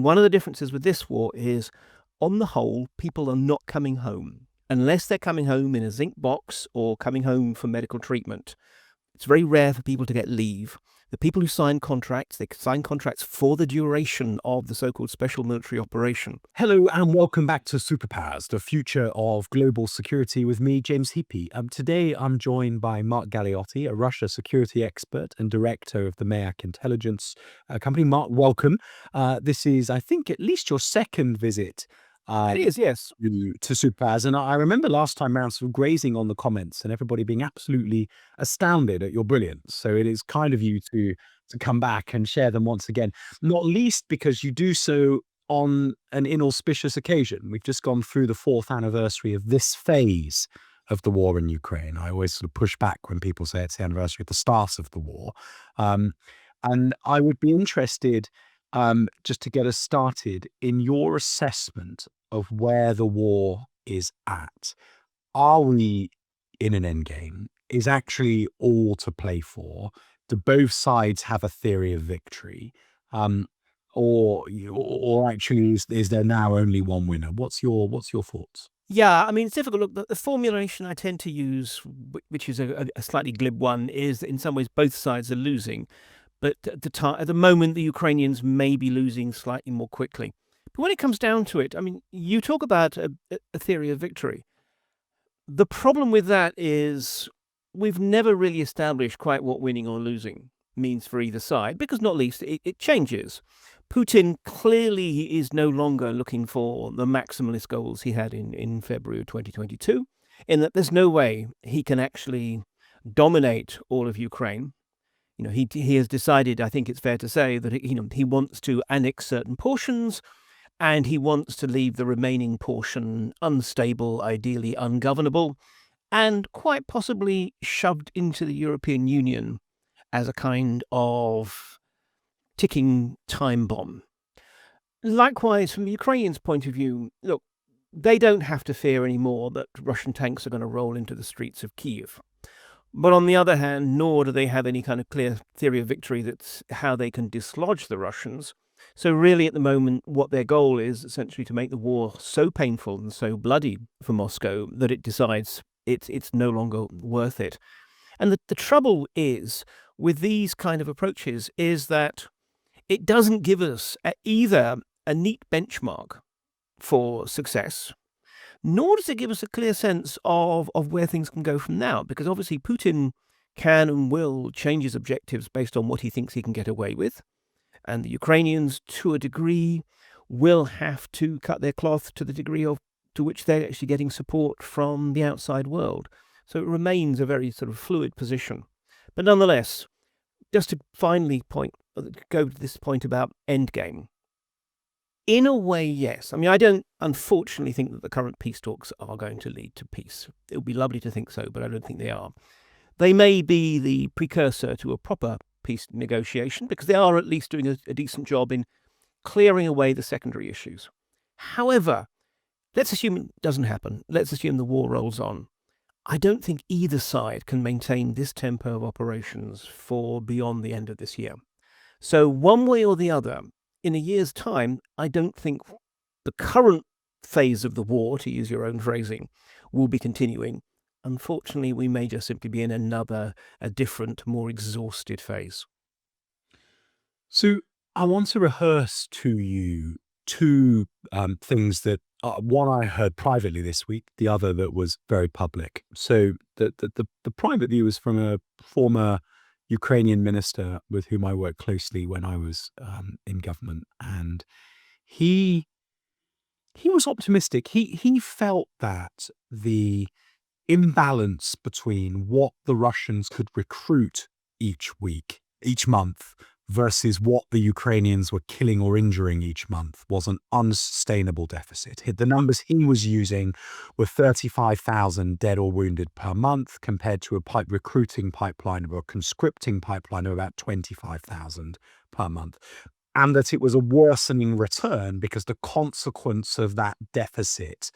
one of the differences with this war is, on the whole, people are not coming home. Unless they're coming home in a zinc box or coming home for medical treatment. It's very rare for people to get leave. The people who sign contracts, they sign contracts for the duration of the so-called special military operation. Hello and welcome back to Superpowers, the future of global security with me, James Heappey. Today I'm joined by Mark Galeotti, a Russia security expert and director of the Mayak intelligence company. Mark, welcome. This is, I think, at least your second visit It is, yes. to Superpowers. And I remember last time around sort of grazing on the comments and everybody being absolutely astounded at your brilliance. So it is kind of you to come back and share them once again, not least because you do so on an inauspicious occasion. We've just gone through the 4th anniversary of this phase of the war in Ukraine. I always sort of push back when people say it's the anniversary of the start of the war. And I would be interested, just to get us started, in your assessment of where the war is at. Are we in an endgame? Is actually all to play for? Do both sides have a theory of victory? Or actually is there now only one winner? What's your thoughts? Yeah, I mean, it's difficult. Look, the formulation I tend to use, which is a slightly glib one, is that in some ways both sides are losing. But at the moment, the Ukrainians may be losing slightly more quickly. But when it comes down to it, I mean, you talk about a theory of victory. The problem with that is we've never really established quite what winning or losing means for either side, because not least it changes. Putin clearly is no longer looking for the maximalist goals he had in February of 2022, in that there's no way he can actually dominate all of Ukraine. You know, he has decided, I think it's fair to say, that he wants to annex certain portions, and he wants to leave the remaining portion unstable, ideally ungovernable, and quite possibly shoved into the European Union as a kind of ticking time bomb. Likewise, from the Ukrainians' point of view, look, they don't have to fear anymore that Russian tanks are going to roll into the streets of Kyiv. But on the other hand, nor do they have any kind of clear theory of victory that's how they can dislodge the Russians. So really, at the moment, what their goal is essentially to make the war so painful and so bloody for Moscow that it decides it's no longer worth it. And the trouble is with these kind of approaches is that it doesn't give us either a neat benchmark for success, nor does it give us a clear sense of where things can go from now, because obviously Putin can and will change his objectives based on what he thinks he can get away with. And the Ukrainians, to a degree, will have to cut their cloth to the degree to which they're actually getting support from the outside world. So it remains a very sort of fluid position. But nonetheless, just to finally go to this point about endgame. In a way, yes. I mean, I don't, unfortunately, think that the current peace talks are going to lead to peace. It would be lovely to think so, but I don't think they are. They may be the precursor to a proper peace negotiation, because they are at least doing a decent job in clearing away the secondary issues. However, let's assume it doesn't happen. Let's assume the war rolls on. I don't think either side can maintain this tempo of operations for beyond the end of this year. So one way or the other, in a year's time, I don't think the current phase of the war, to use your own phrasing, will be continuing. Unfortunately, we may just simply be in a different, more exhausted phase. So I want to rehearse to you two things that one I heard privately this week, the other that was very public. So the private view was from a former Ukrainian minister with whom I worked closely when I was in government, and he was optimistic. He felt that the imbalance between what the Russians could recruit each month, versus what the Ukrainians were killing or injuring each month was an unsustainable deficit. The numbers he was using were 35,000 dead or wounded per month compared to a recruiting pipeline or a conscripting pipeline of about 25,000 per month. And that it was a worsening return because the consequence of that deficit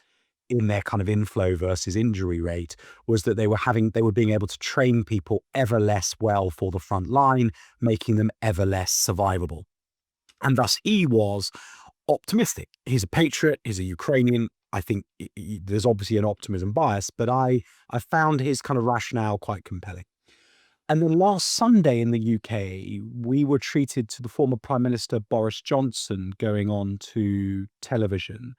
in their kind of inflow versus injury rate was that they were being able to train people ever less well for the front line, making them ever less survivable. And thus he was optimistic. He's a patriot. He's a Ukrainian. I think there's obviously an optimism bias, but I found his kind of rationale quite compelling. And then last Sunday in the UK, we were treated to the former Prime Minister Boris Johnson going on to television.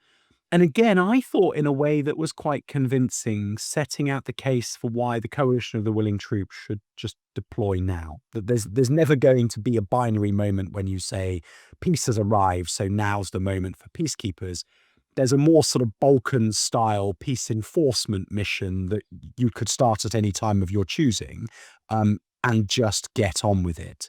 And again, I thought in a way that was quite convincing, setting out the case for why the coalition of the willing troops should just deploy now. That there's never going to be a binary moment when you say peace has arrived, so now's the moment for peacekeepers. There's a more sort of Balkan-style peace enforcement mission that you could start at any time of your choosing, and just get on with it.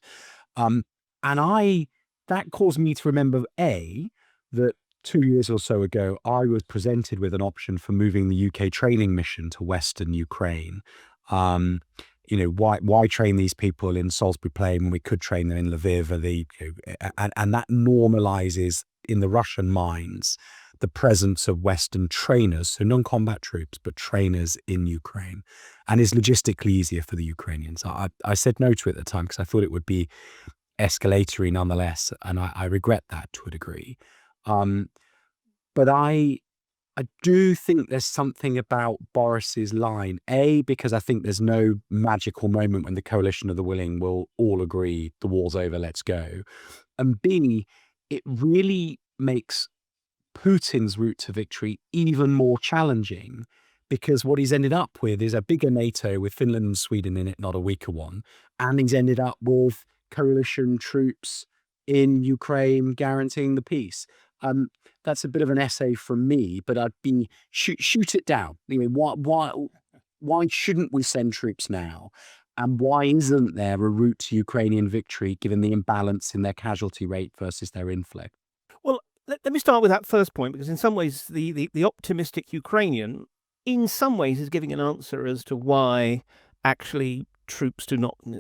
And that caused me to remember, that 2 years or so ago, I was presented with an option for moving the UK training mission to Western Ukraine. Why train these people in Salisbury Plain when we could train them in Lviv? And that normalizes in the Russian minds the presence of Western trainers, so non-combat troops, but trainers in Ukraine, and is logistically easier for the Ukrainians. I said no to it at the time because I thought it would be escalatory nonetheless, and I regret that to a degree. But I do think there's something about Boris's line, because I think there's no magical moment when the coalition of the willing will all agree the war's over, let's go. And B, it really makes Putin's route to victory even more challenging, because what he's ended up with is a bigger NATO with Finland and Sweden in it, not a weaker one. And he's ended up with coalition troops in Ukraine guaranteeing the peace. That's a bit of an essay from me, but I'd be shoot it down. I mean, why shouldn't we send troops now? And why isn't there a route to Ukrainian victory given the imbalance in their casualty rate versus their inflict? Well, let me start with that first point, because in some ways the optimistic Ukrainian in some ways is giving an answer as to why actually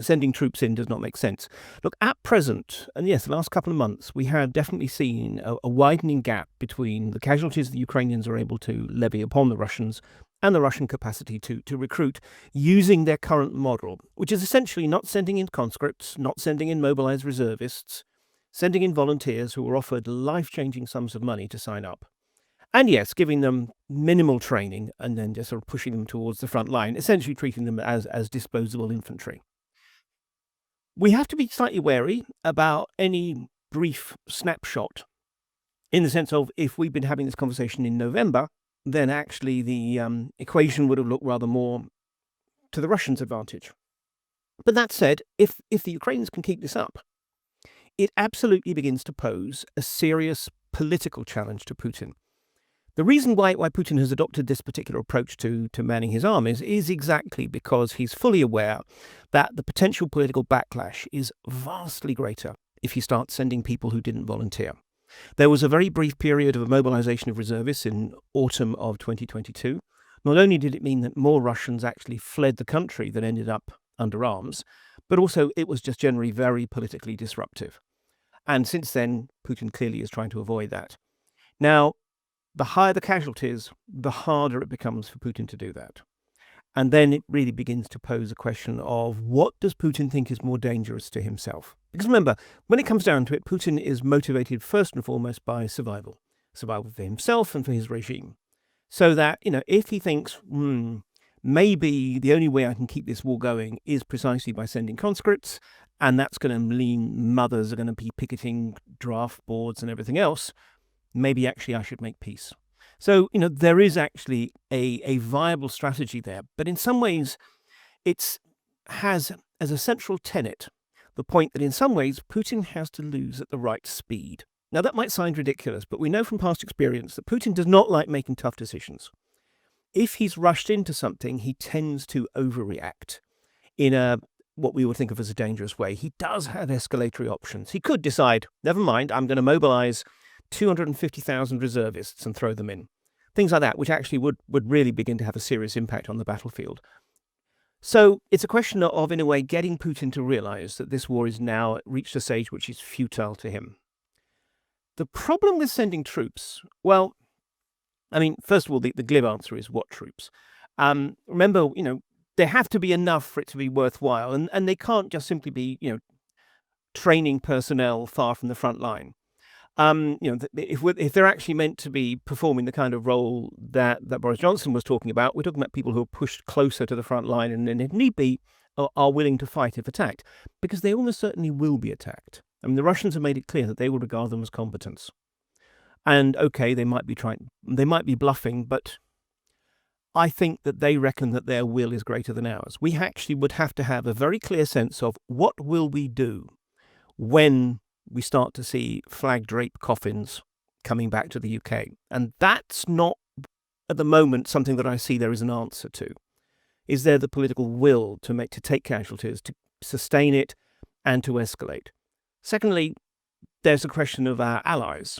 sending troops in does not make sense. Look, at present, and yes, the last couple of months, we have definitely seen a widening gap between the casualties the Ukrainians are able to levy upon the Russians and the Russian capacity to recruit using their current model, which is essentially not sending in conscripts, not sending in mobilized reservists, sending in volunteers who are offered life-changing sums of money to sign up. And yes, giving them minimal training and then just sort of pushing them towards the front line, essentially treating them as disposable infantry. We have to be slightly wary about any brief snapshot, in the sense of, if we'd been having this conversation in November, then actually the equation would have looked rather more to the Russians' advantage. But that said, if the Ukrainians can keep this up, it absolutely begins to pose a serious political challenge to Putin. The reason why Putin has adopted this particular approach to manning his armies is exactly because he's fully aware that the potential political backlash is vastly greater if he starts sending people who didn't volunteer. There was a very brief period of a mobilization of reservists in autumn of 2022. Not only did it mean that more Russians actually fled the country than ended up under arms, but also it was just generally very politically disruptive. And since then, Putin clearly is trying to avoid that. Now, the higher the casualties, the harder it becomes for Putin to do that. And then it really begins to pose a question of, what does Putin think is more dangerous to himself? Because remember, when it comes down to it, Putin is motivated first and foremost by survival for himself and for his regime. So that, if he thinks, maybe the only way I can keep this war going is precisely by sending conscripts, and that's going to mean mothers are going to be picketing draft boards and everything else, maybe actually I should make peace. So, there is actually a viable strategy there. But in some ways, it has as a central tenet the point that in some ways Putin has to lose at the right speed. Now, that might sound ridiculous, but we know from past experience that Putin does not like making tough decisions. If he's rushed into something, he tends to overreact in what we would think of as a dangerous way. He does have escalatory options. He could decide, never mind, I'm going to mobilize 250,000 reservists and throw them in. Things like that, which actually would really begin to have a serious impact on the battlefield. So it's a question of, in a way, getting Putin to realize that this war is now reached a stage which is futile to him. The problem with sending troops, well, I mean, first of all, the glib answer is what troops? Remember, there have to be enough for it to be worthwhile, and they can't just simply be, training personnel far from the front line. If they're actually meant to be performing the kind of role that Boris Johnson was talking about, we're talking about people who are pushed closer to the front line and if need be, are willing to fight if attacked, because they almost certainly will be attacked. I mean, the Russians have made it clear that they will regard them as combatants. And okay, they might be bluffing, but I think that they reckon that their will is greater than ours. We actually would have to have a very clear sense of what will we do when we start to see flag-draped coffins coming back to the UK. And that's not, at the moment, something that I see there is an answer to. Is there the political will to take casualties, to sustain it, and to escalate? Secondly, there's a question of our allies.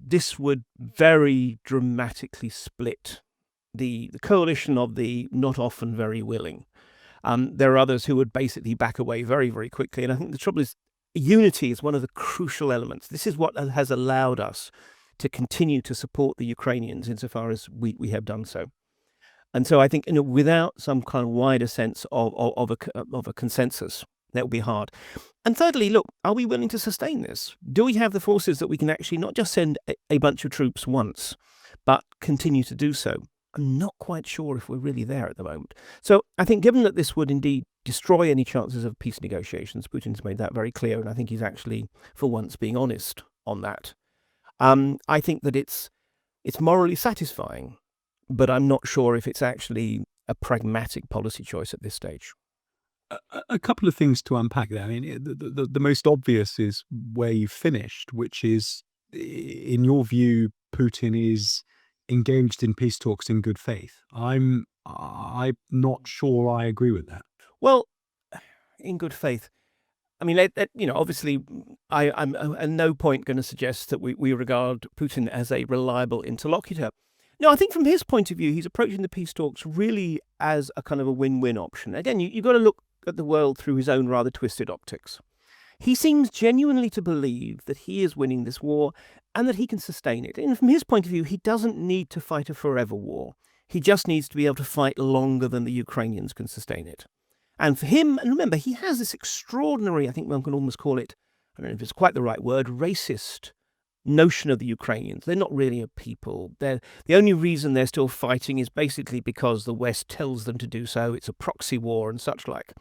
This would very dramatically split the coalition of the not often very willing. There are others who would basically back away very, very quickly. And I think the trouble is, unity is one of the crucial elements. This is what has allowed us to continue to support the Ukrainians insofar as we have done so. And so I think, without some kind of wider sense of a consensus, that will be hard. And thirdly, look, are we willing to sustain this? Do we have the forces that we can actually not just send a bunch of troops once, but continue to do so? I'm not quite sure if we're really there at the moment. So I think, given that this would indeed destroy any chances of peace negotiations, Putin's made that very clear, and I think he's actually, for once, being honest on that. I think that it's morally satisfying, but I'm not sure if it's actually a pragmatic policy choice at this stage. A couple of things to unpack there. I mean, the most obvious is where you finished, which is, in your view, Putin is engaged in peace talks in good faith. I'm not sure I agree with that. Well, in good faith. I mean, obviously, I'm at no point going to suggest that we regard Putin as a reliable interlocutor. No, I think from his point of view, he's approaching the peace talks really as a kind of a win-win option. Again, you've got to look at the world through his own rather twisted optics. He seems genuinely to believe that he is winning this war and that he can sustain it. And from his point of view, he doesn't need to fight a forever war. He just needs to be able to fight longer than the Ukrainians can sustain it. And for him, and remember, he has this extraordinary, I think one can almost call it, I don't know if it's quite the right word, racist notion of the Ukrainians. They're not really a people. The only reason they're still fighting is basically because the West tells them to do so. It's a proxy war and such like.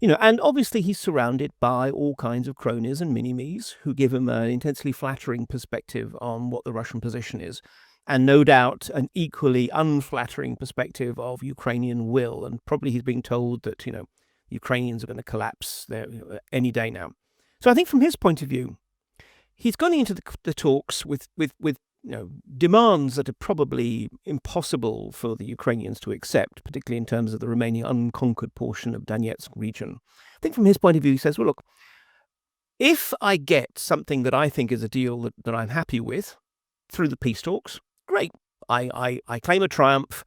And obviously he's surrounded by all kinds of cronies and mini-me's who give him an intensely flattering perspective on what the Russian position is. And no doubt an equally unflattering perspective of Ukrainian will. And probably he's being told that, Ukrainians are going to collapse there any day now. So I think from his point of view, he's gone into the talks with demands that are probably impossible for the Ukrainians to accept, particularly in terms of the remaining unconquered portion of Donetsk region. I think from his point of view, he says, well, look, if I get something that I think is a deal that I'm happy with through the peace talks, great. I claim a triumph.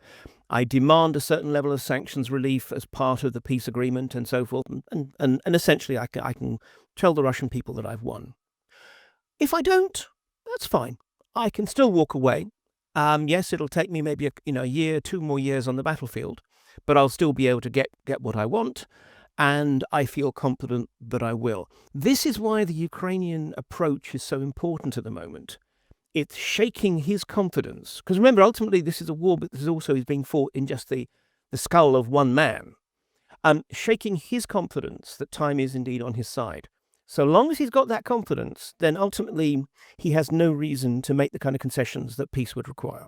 I demand a certain level of sanctions relief as part of the peace agreement and so forth. And essentially, I can tell the Russian people that I've won. If I don't, that's fine. I can still walk away. Yes, it'll take me maybe a year, 2 more years on the battlefield, but I'll still be able to get what I want, and I feel confident that I will. This is why the Ukrainian approach is so important at the moment. It's shaking his confidence. Because remember, ultimately, this is a war, but this also is being fought in just the skull of one man. Shaking his confidence that time is indeed on his side. So long as he's got that confidence, then ultimately he has no reason to make the kind of concessions that peace would require.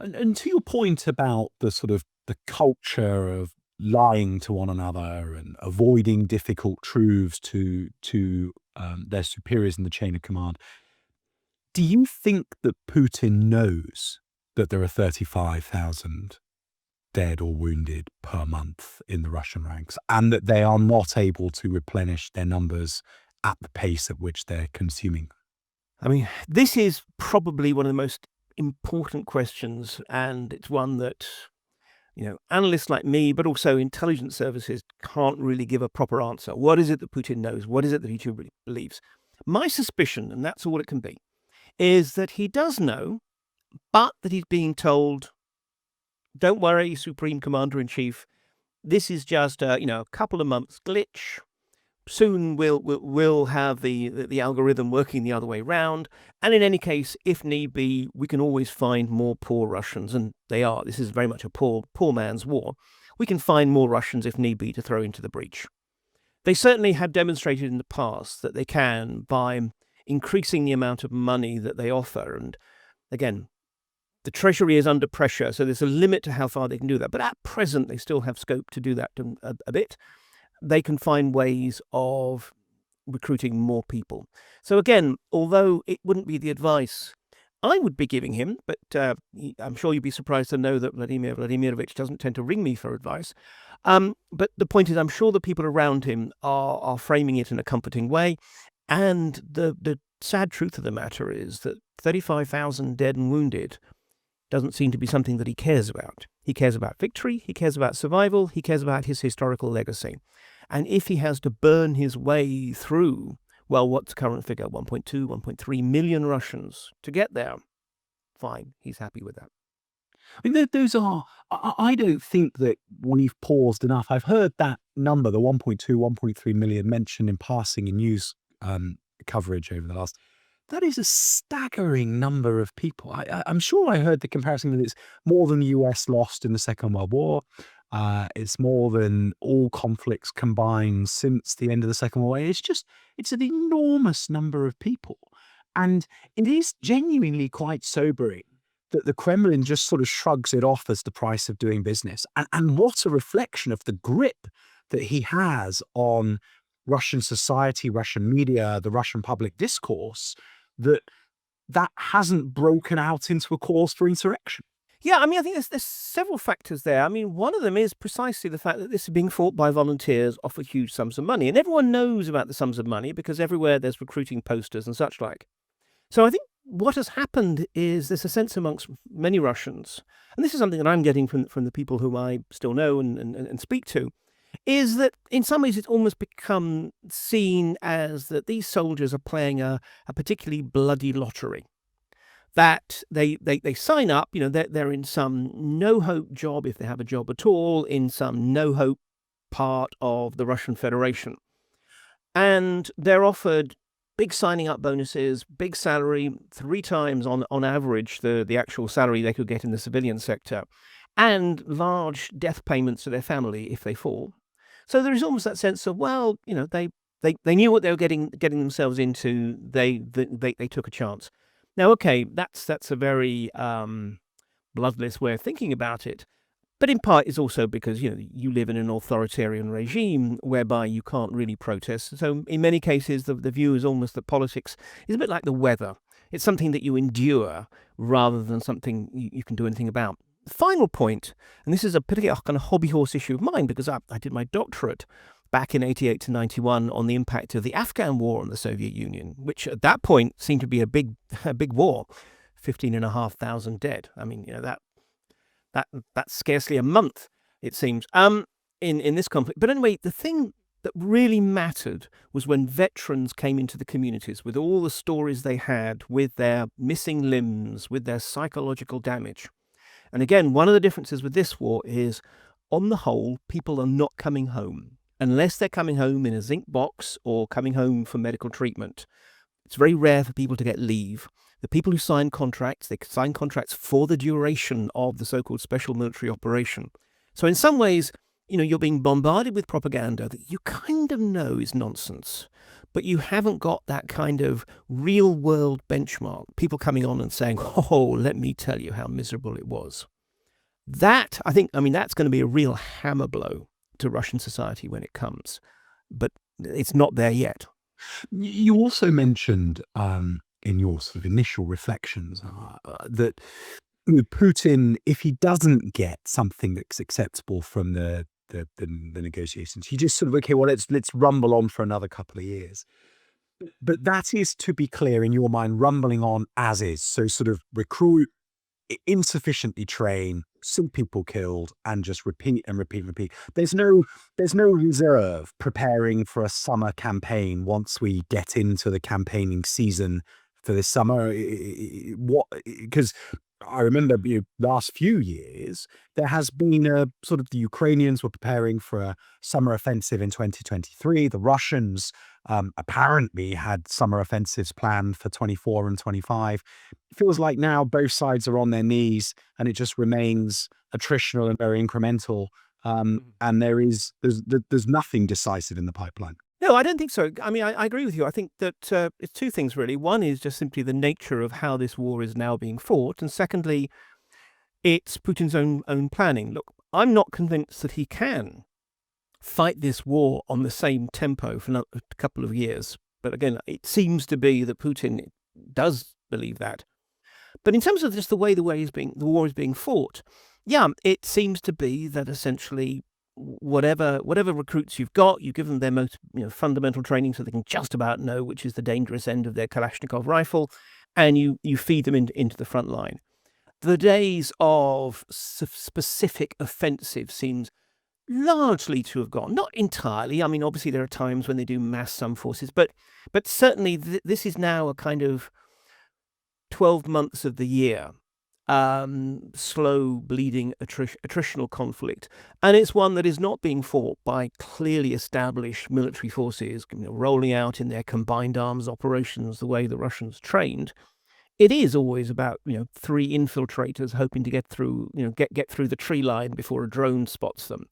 And to your point about the sort of the culture of lying to one another and avoiding difficult truths to their superiors in the chain of command, do you think that Putin knows that there are 35,000 dead or wounded per month in the Russian ranks, and that they are not able to replenish their numbers at the pace at which they're consuming? I mean, this is probably one of the most important questions, and it's one that, analysts like me, but also intelligence services can't really give a proper answer. What is it that Putin knows? What is it that he truly believes? My suspicion, and that's all it can be, is that he does know, but that he's being told, don't worry, Supreme Commander-in-Chief, this is just a couple of months glitch. soon we'll have the algorithm working the other way round. And in any case, if need be, we can always find more poor Russians, and they are. This is very much a poor man's war. We can find more Russians if need be to throw into the breach. They certainly have demonstrated in the past that they can by increasing the amount of money that they offer. And again, the Treasury is under pressure, so there's a limit to how far they can do that. But at present, they still have scope to do that a bit. They can find ways of recruiting more people. So again, although it wouldn't be the advice I would be giving him, but I'm sure you'd be surprised to know that Vladimir Vladimirovich doesn't tend to ring me for advice. But the point is, I'm sure the people around him are framing it in a comforting way. And the sad truth of the matter is that 35,000 dead and wounded doesn't seem to be something that he cares about. He cares about victory, he cares about survival, he cares about his historical legacy. And if he has to burn his way through, well, what's the current figure? 1.2, 1.3 million Russians to get there. Fine, he's happy with that. I mean, those are, I don't think that we've paused enough. I've heard that number, the 1.2, 1.3 million mentioned in passing in news coverage over the last. That is a staggering number of people. I'm sure I heard the comparison that it's more than the US lost in the Second World War. It's more than all conflicts combined since the end of the Second World War. It's an enormous number of people. And it is genuinely quite sobering that the Kremlin just sort of shrugs it off as the price of doing business. And what a reflection of the grip that he has on Russian society, Russian media, the Russian public discourse, that hasn't broken out into a cause for insurrection. Yeah, I mean, I think there's several factors there. I mean, one of them is precisely the fact that this is being fought by volunteers off of huge sums of money. And everyone knows about the sums of money because everywhere there's recruiting posters and such like. So I think what has happened is there's a sense amongst many Russians, and this is something that I'm getting from the people whom I still know and speak to, is that in some ways it's almost become seen as that these soldiers are playing a particularly bloody lottery. That they sign up, they're in some no-hope job, if they have a job at all, in some no-hope part of the Russian Federation. And they're offered big signing up bonuses, big salary, 3 times on average the actual salary they could get in the civilian sector, and large death payments to their family if they fall. So there is almost that sense of, well, they knew what they were getting themselves into. They took a chance. Now, okay, that's a very bloodless way of thinking about it. But in part, it's also because, you live in an authoritarian regime whereby you can't really protest. So in many cases, the view is almost that politics is a bit like the weather. It's something that you endure rather than something you can do anything about. The final point, and this is a particular kind of hobby horse issue of mine because I did my doctorate back in 88 to 91 on the impact of the Afghan war on the Soviet Union, which at that point seemed to be a big war, 15,500 dead. I mean, that's scarcely a month, it seems, in this conflict. But anyway, the thing that really mattered was when veterans came into the communities with all the stories they had, with their missing limbs, with their psychological damage. And again, one of the differences with this war is, on the whole, people are not coming home, unless they're coming home in a zinc box or coming home for medical treatment. It's very rare for people to get leave. The people who sign contracts, they sign contracts for the duration of the so-called special military operation. So in some ways, you're being bombarded with propaganda that you kind of know is nonsense, but you haven't got that kind of real-world benchmark, people coming on and saying, oh, let me tell you how miserable it was. That, that's going to be a real hammer blow to Russian society when it comes, but it's not there yet. You also mentioned in your sort of initial reflections that Putin, if he doesn't get something that's acceptable from the negotiations, he just sort of, okay, well, let's rumble on for another couple of years. But that is, to be clear, in your mind, rumbling on as is. So sort of recruit, insufficiently train, some people killed, and just repeat and repeat and repeat. There's no reserve preparing for a summer campaign once we get into the campaigning season for this summer. Because I remember last few years, there has been a sort of the Ukrainians were preparing for a summer offensive in 2023. The Russians apparently had summer offensives planned for 24 and 25. It feels like now both sides are on their knees and it just remains attritional and very incremental. And there's nothing decisive in the pipeline. No, I don't think so. I mean, I agree with you. I think that it's two things, really. One is just simply the nature of how this war is now being fought. And secondly, it's Putin's own planning. Look, I'm not convinced that he can fight this war on the same tempo for a couple of years. But again, it seems to be that Putin does believe that. But in terms of just the way the war is being fought, yeah, it seems to be that essentially whatever recruits you've got, you give them their most fundamental training so they can just about know which is the dangerous end of their Kalashnikov rifle, and you feed them into the front line. The days of specific offensive seems largely to have gone. Not entirely. I mean, obviously there are times when they do mass some forces, but certainly this is now a kind of 12 months of the year slow bleeding attritional conflict, and it's one that is not being fought by clearly established military forces rolling out in their combined arms operations the way the Russians trained. It is always about 3 infiltrators hoping to get through get through the tree line before a drone spots them.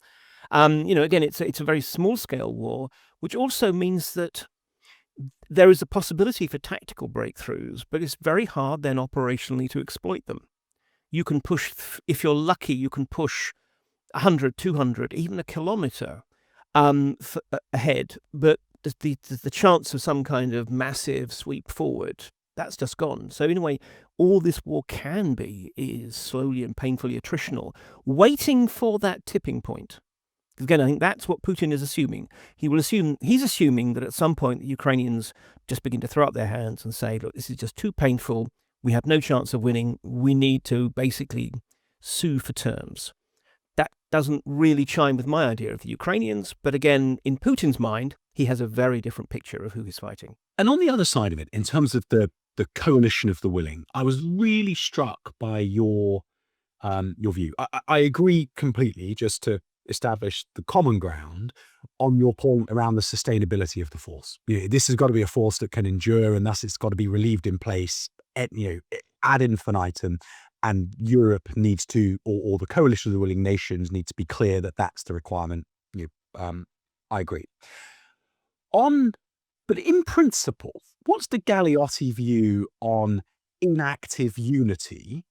Again, it's a very small scale war, which also means that there is a possibility for tactical breakthroughs, but it's very hard then operationally to exploit them. You can push, if you're lucky, you can push 100, 200, even a kilometer ahead, but the chance of some kind of massive sweep forward, that's just gone. So in a way, all this war can be is slowly and painfully attritional, waiting for that tipping point. Again, I think that's what Putin is assuming. He's assuming that at some point the Ukrainians just begin to throw up their hands and say, look, this is just too painful. We have no chance of winning. We need to basically sue for terms. That doesn't really chime with my idea of the Ukrainians. But again, in Putin's mind, he has a very different picture of who he's fighting. And on the other side of it, in terms of the coalition of the willing, I was really struck by your view. I agree completely, just to establish the common ground on your point around the sustainability of the force. This has got to be a force that can endure, and thus it's got to be relieved in place ad infinitum, and Europe needs to, or the coalition of the willing nations need to be clear that that's the requirement. I agree. But in principle, what's the Galeotti view on inactive unity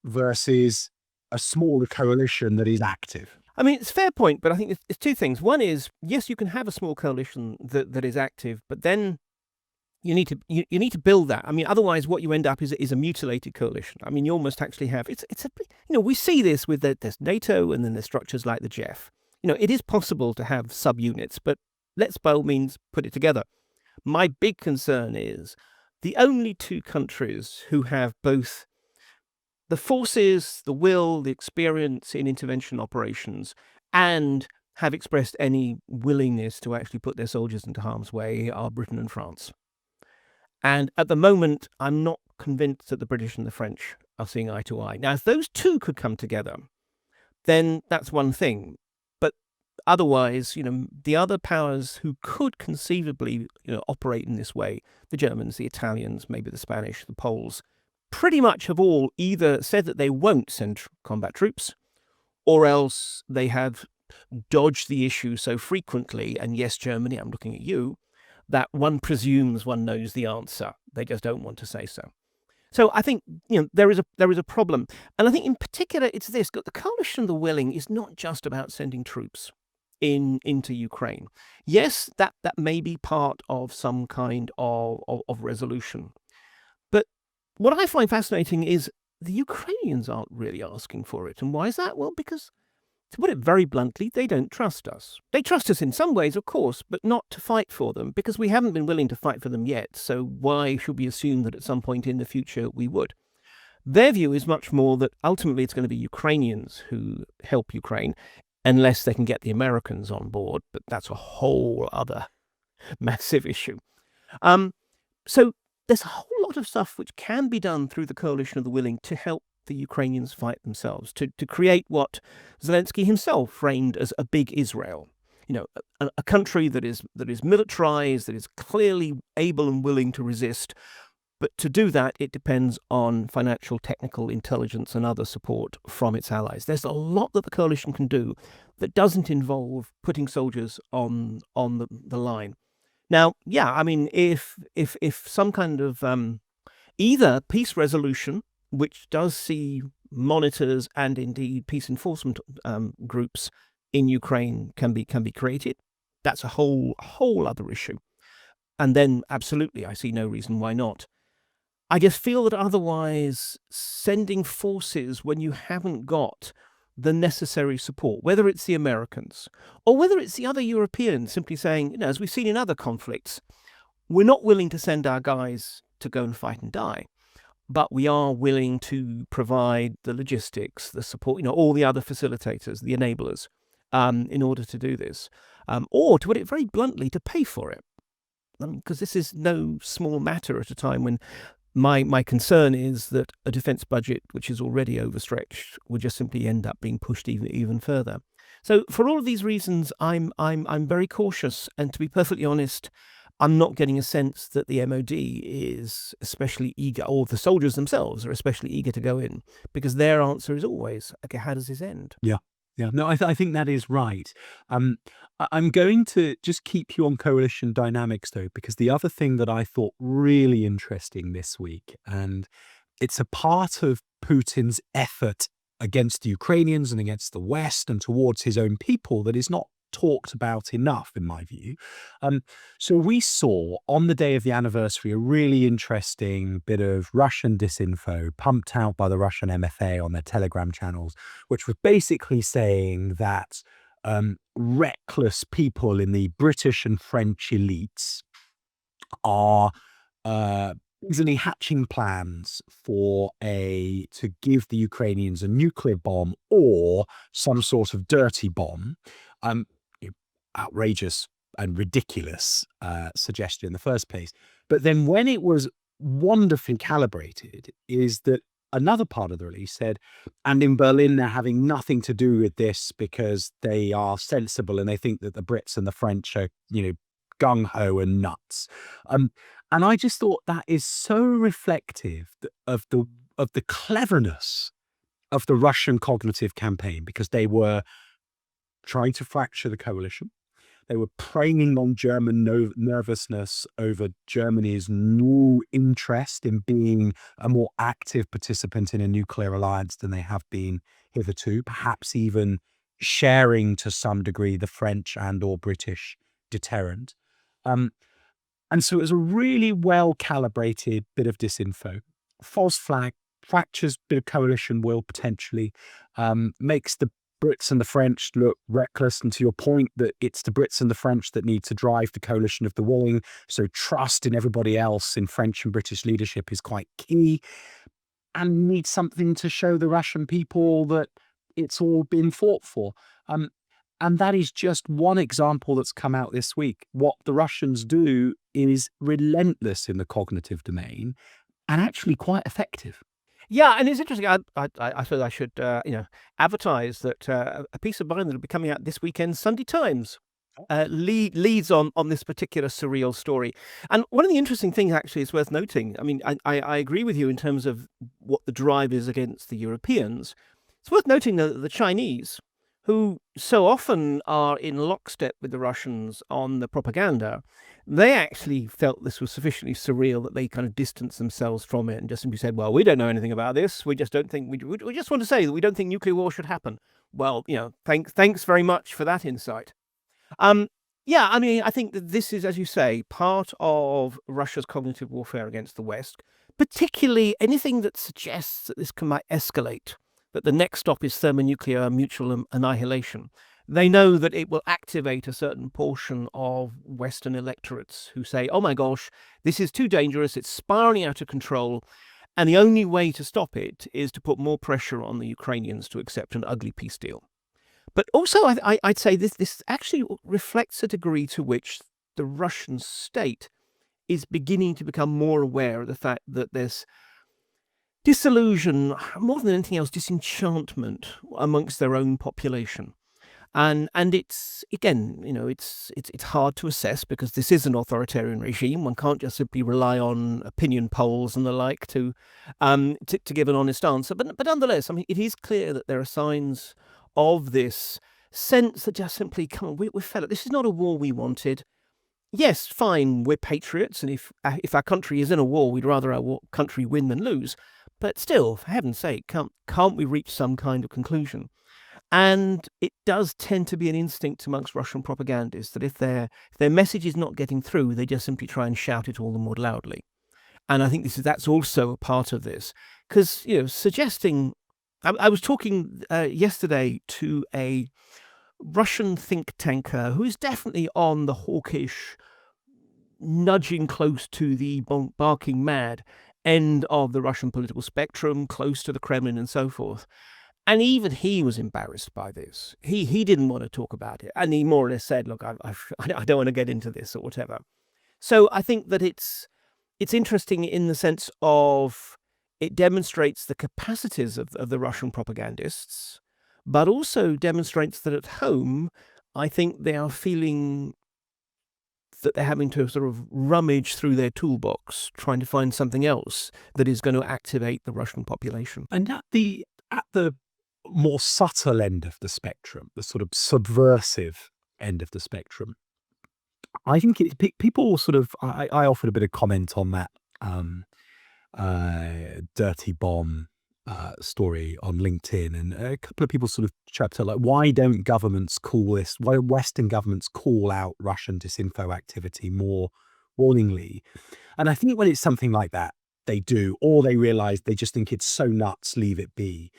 versus a smaller coalition that is active? I mean, it's a fair point, but I think it's two things. One is, yes, you can have a small coalition that is active, but then you need to build that. I mean, otherwise, what you end up is a mutilated coalition. I mean, you almost actually have we see this with there's NATO and then there's structures like the JEF. It is possible to have subunits, but let's by all means put it together. My big concern is the only two countries who have both the forces, the will, the experience in intervention operations, and have expressed any willingness to actually put their soldiers into harm's way are Britain and France. And at the moment, I'm not convinced that the British and the French are seeing eye to eye. Now, if those two could come together, then that's one thing. But otherwise, the other powers who could conceivably, operate in this way, the Germans, the Italians, maybe the Spanish, the Poles, pretty much have all either said that they won't send combat troops, or else they have dodged the issue so frequently, and yes, Germany, I'm looking at you, that one presumes one knows the answer. They just don't want to say so. So I think there is a problem, and I think in particular it's this: the coalition of the willing is not just about sending troops into Ukraine. Yes, that may be part of some kind of resolution, but what I find fascinating is the Ukrainians aren't really asking for it, and why is that? Well, because, to put it very bluntly, they don't trust us. They trust us in some ways, of course, but not to fight for them, because we haven't been willing to fight for them yet, so why should we assume that at some point in the future we would? Their view is much more that ultimately it's going to be Ukrainians who help Ukraine, unless they can get the Americans on board, but that's a whole other massive issue. So there's a whole lot of stuff which can be done through the coalition of the willing to help the Ukrainians fight themselves, to create what Zelensky himself framed as a big Israel. A country that is militarized, that is clearly able and willing to resist. But to do that, it depends on financial, technical, intelligence, and other support from its allies. There's a lot that the coalition can do that doesn't involve putting soldiers on the line. Now, yeah, I mean, if some kind of either peace resolution, which does see monitors and indeed peace enforcement groups in Ukraine can be created, that's a whole other issue. And then, absolutely, I see no reason why not. I just feel that otherwise, sending forces when you haven't got the necessary support, whether it's the Americans or whether it's the other Europeans, simply saying, as we've seen in other conflicts, we're not willing to send our guys to go and fight and die, but we are willing to provide the logistics, the support, all the other facilitators, the enablers, in order to do this, or to put it very bluntly, to pay for it. Because this is no small matter at a time when my concern is that a defence budget, which is already overstretched, will just simply end up being pushed even further. So, for all of these reasons, I'm very cautious, and to be perfectly honest, I'm not getting a sense that the MOD is especially eager, or the soldiers themselves are especially eager to go in, because their answer is always, okay, how does this end? Yeah. Yeah, no, I think that is right. I'm going to just keep you on coalition dynamics, though, because the other thing that I thought really interesting this week, and it's a part of Putin's effort against the Ukrainians and against the West and towards his own people that is not talked about enough, in my view. So we saw on the day of the anniversary a really interesting bit of Russian disinfo pumped out by the Russian MFA on their Telegram channels, which was basically saying that reckless people in the British and French elites are easily hatching plans to give the Ukrainians a nuclear bomb or some sort of dirty bomb. Outrageous and ridiculous suggestion in the first place. But then when it was wonderfully calibrated, is that another part of the release said, and in Berlin, they're having nothing to do with this because they are sensible and they think that the Brits and the French are, gung-ho and nuts. And I just thought that is so reflective of the cleverness of the Russian cognitive campaign, because they were trying to fracture the coalition. They were preying on German nervousness over Germany's new interest in being a more active participant in a nuclear alliance than they have been hitherto, perhaps even sharing to some degree the French and or British deterrent. And so it was a really well-calibrated bit of disinfo. False flag, fractures bit of coalition will potentially, makes the Brits and the French look reckless, and to your point that it's the Brits and the French that need to drive the coalition of the willing, so trust in everybody else in French and British leadership is quite key, and need something to show the Russian people that it's all been fought for. And that is just one example that's come out this week. What the Russians do is relentless in the cognitive domain and actually quite effective. Yeah, and it's interesting. I suppose I should, advertise that a piece of mine that will be coming out this weekend, Sunday Times, leads on this particular surreal story. And one of the interesting things, actually, is worth noting. I mean, I agree with you in terms of what the drive is against the Europeans. It's worth noting that the Chinese, who so often are in lockstep with the Russians on the propaganda, they actually felt this was sufficiently surreal that they kind of distanced themselves from it and just simply said, well, we don't know anything about this. We just don't think, we just want to say that we don't think nuclear war should happen. Well, thanks very much for that insight. Yeah, I mean, I think that this is, as you say, part of Russia's cognitive warfare against the West, particularly anything that suggests that this might escalate, that the next stop is thermonuclear mutual annihilation. They know that it will activate a certain portion of Western electorates who say, oh my gosh, this is too dangerous, it's spiraling out of control, and the only way to stop it is to put more pressure on the Ukrainians to accept an ugly peace deal. But also, I'd say this actually reflects a degree to which the Russian state is beginning to become more aware of the fact that there's disillusion, more than anything else, disenchantment amongst their own population. And it's, again, it's hard to assess because this is an authoritarian regime. One can't just simply rely on opinion polls and the like to give an honest answer. But nonetheless, I mean, it is clear that there are signs of this sense that just simply, come on, we're fed up. This is not a war we wanted. Yes, fine, we're patriots, and if our country is in a war, we'd rather our country win than lose. But still, for heaven's sake, can't we reach some kind of conclusion? And it does tend to be an instinct amongst Russian propagandists that if their message is not getting through, they just simply try and shout it all the more loudly. And I think that's also a part of this, because suggesting. I was talking yesterday to a Russian think tanker who is definitely on the hawkish, nudging close to the barking mad end of the Russian political spectrum, close to the Kremlin and so forth. And even he was embarrassed by this. He didn't want to talk about it. And he more or less said, look, I don't want to get into this or whatever. So I think that it's interesting in the sense of it demonstrates the capacities of the Russian propagandists, but also demonstrates that at home, I think they are feeling that they're having to sort of rummage through their toolbox, trying to find something else that is going to activate the Russian population. And at the more subtle end of the spectrum, the sort of subversive end of the spectrum, I think people sort of. I offered a bit of comment on that dirty bomb story on LinkedIn, and a couple of people sort of chirped out like, why don't governments call this? Why don't Western governments call out Russian disinfo activity more warningly? And I think when it's something like that, they do, or they realize they just think it's so nuts, leave it be.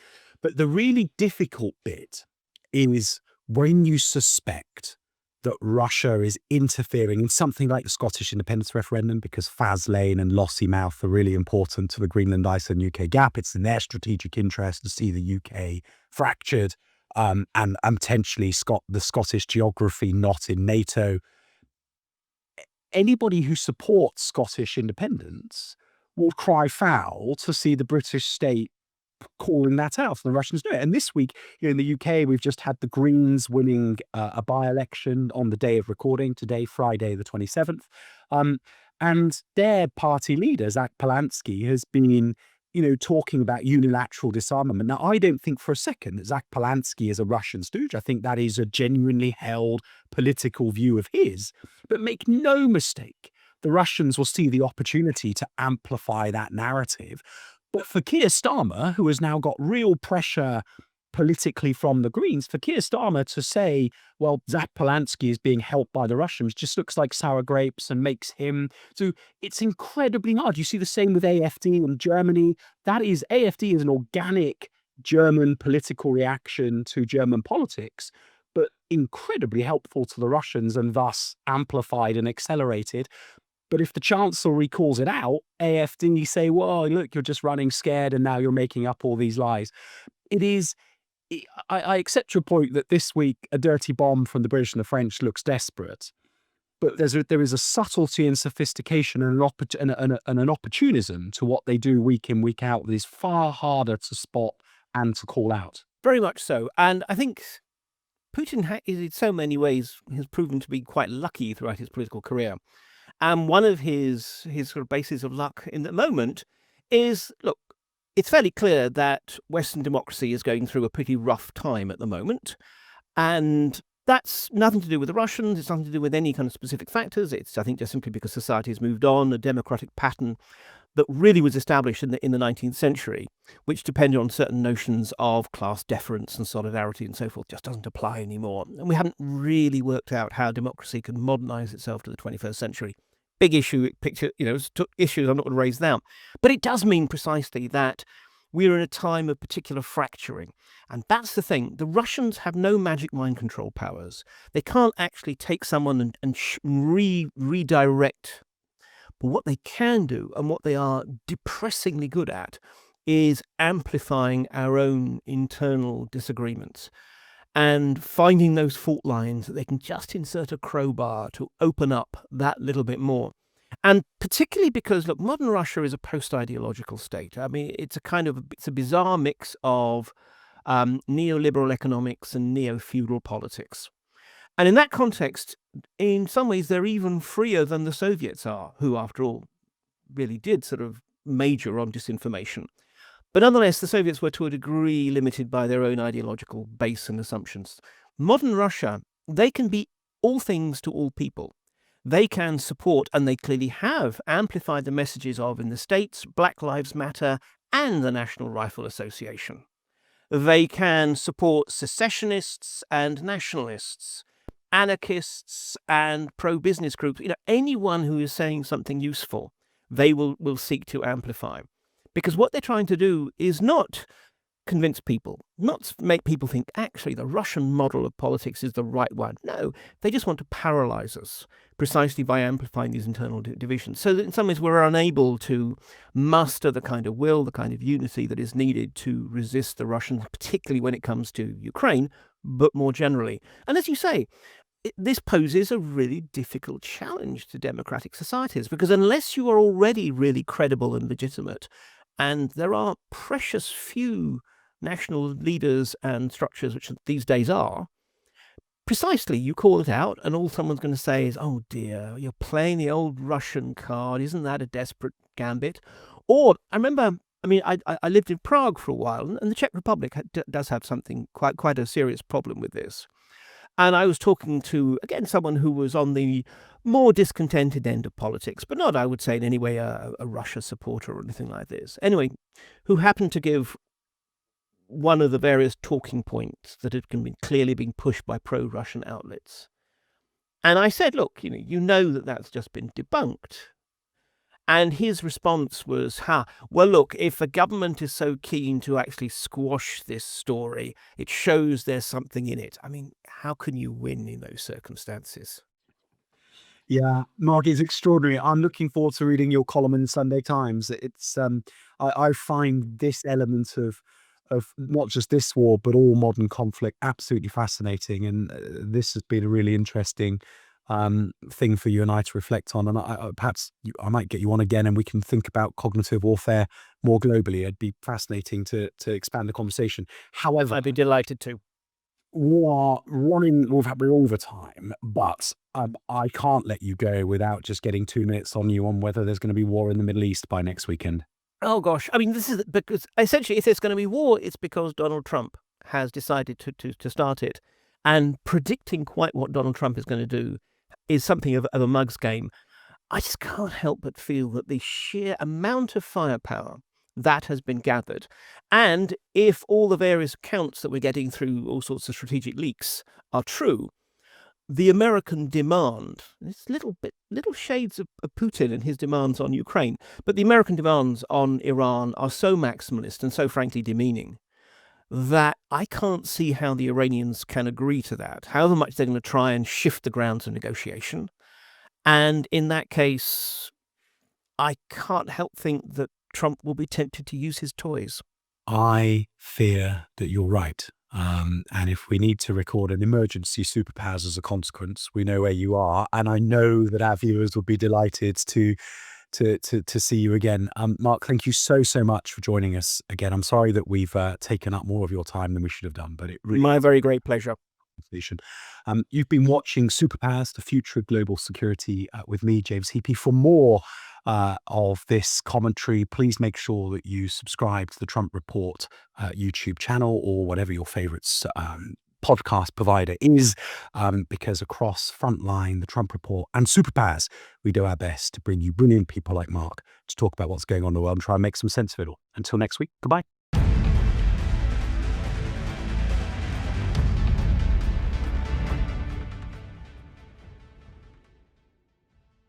But the really difficult bit is when you suspect that Russia is interfering in something like the Scottish independence referendum, because Faslane and Lossiemouth are really important to the Greenland, Iceland, UK gap. It's in their strategic interest to see the UK fractured and potentially the Scottish geography not in NATO. Anybody who supports Scottish independence will cry foul to see the British state calling that out, and the Russians do it. And this week here in the UK, we've just had the Greens winning a by-election on the day of recording today, Friday the 27th. And their party leader, Zach Polansky, has been, talking about unilateral disarmament. Now, I don't think for a second that Zach Polansky is a Russian stooge. I think that is a genuinely held political view of his. But make no mistake, the Russians will see the opportunity to amplify that narrative. But for Keir Starmer, who has now got real pressure politically from the Greens, for Keir Starmer to say, well, Zach Polansky is being helped by the Russians, just looks like sour grapes and makes him. So it's incredibly hard. You see the same with AfD in Germany. AfD is an organic German political reaction to German politics, but incredibly helpful to the Russians and thus amplified and accelerated. But if the Chancellery calls it out, AfD say, well, look, you're just running scared and now you're making up all these lies. I accept your point that this week a dirty bomb from the British and the French looks desperate. But there is a subtlety and sophistication and an opportunism to what they do week in, week out that is far harder to spot and to call out. Very much so. And I think Putin in so many ways has proven to be quite lucky throughout his political career. And one of his sort of bases of luck in the moment is, look, it's fairly clear that Western democracy is going through a pretty rough time at the moment. And that's nothing to do with the Russians. It's nothing to do with any kind of specific factors. It's, I think, just simply because society has moved on, a democratic pattern that really was established in the 19th century, which depended on certain notions of class deference and solidarity and so forth, just doesn't apply anymore. And we haven't really worked out how democracy can modernize itself to the 21st century. Big issues I'm not going to raise now. But it does mean precisely that we're in a time of particular fracturing. And that's the thing. The Russians have no magic mind control powers. They can't actually take someone and redirect. But what they can do, and what they are depressingly good at, is amplifying our own internal disagreements and finding those fault lines that they can just insert a crowbar to open up that little bit more. And particularly because, look, modern Russia is a post-ideological state. I mean, it's a bizarre mix of neoliberal economics and neo-feudal politics. And in that context, in some ways, they're even freer than the Soviets are, who, after all, really did sort of major on disinformation. But nonetheless, the Soviets were to a degree limited by their own ideological base and assumptions. Modern Russia, they can be all things to all people. They can support, and they clearly have, amplified the messages of, in the States, Black Lives Matter and the National Rifle Association. They can support secessionists and nationalists, anarchists and pro-business groups. Anyone who is saying something useful, they will seek to amplify. Because what they're trying to do is not convince people, not make people think, actually, the Russian model of politics is the right one. No, they just want to paralyze us precisely by amplifying these internal divisions. So that in some ways we're unable to muster the kind of will, the kind of unity that is needed to resist the Russians, particularly when it comes to Ukraine, but more generally. And as you say, this poses a really difficult challenge to democratic societies, because unless you are already really credible and legitimate, and there are precious few national leaders and structures, which these days are, precisely, you call it out, and all someone's going to say is, oh dear, you're playing the old Russian card. Isn't that a desperate gambit? Or, I remember, I lived in Prague for a while, and the Czech Republic does have something, quite a serious problem with this. And I was talking to, again, someone who was on the more discontented end of politics, but not, I would say, in any way a Russia supporter or anything like this. Anyway, who happened to give one of the various talking points that had clearly been pushed by pro-Russian outlets. And I said, look, you know that that's just been debunked. And his response was, well, look, if a government is so keen to actually squash this story, it shows there's something in it. I mean, how can you win in those circumstances? Yeah, Mark, is extraordinary. I'm looking forward to reading your column in the Sunday Times. It's I find this element of not just this war but all modern conflict absolutely fascinating, and this has been a really interesting thing for you and I to reflect on. And perhaps I might get you on again, and we can think about cognitive warfare more globally. It'd be fascinating to expand the conversation. However, I'd be delighted to. we're over time, but I can't let you go without just getting 2 minutes on you on whether there's going to be war in the Middle East by next weekend. Oh, gosh. I mean, this is because essentially, if there's going to be war, it's because Donald Trump has decided to start it. And predicting quite what Donald Trump is going to do is something of a mug's game. I just can't help but feel that the sheer amount of firepower that has been gathered, and if all the various accounts that we're getting through all sorts of strategic leaks are true, the American demand, it's little shades of Putin and his demands on Ukraine, but the American demands on Iran are so maximalist and so frankly demeaning that I can't see how the Iranians can agree to that, however much they're going to try and shift the grounds of negotiation. And in that case, I can't help think that Trump will be tempted to use his toys. I fear that you're right. And if we need to record an emergency superpowers as a consequence, we know where you are. And I know that our viewers will be delighted to see you again. Mark, thank you so much for joining us again. I'm sorry that we've taken up more of your time than we should have done, but it really My very great pleasure. You've been watching Superpowers, the future of global security, with me, James Heappey. For more of this commentary, please make sure that you subscribe to the Trump Report YouTube channel or whatever your favorites podcast provider is, because across Frontline, the Trump Report, and Superpowers, we do our best to bring you brilliant people like Mark to talk about what's going on in the world and try and make some sense of it all. Until next week, goodbye.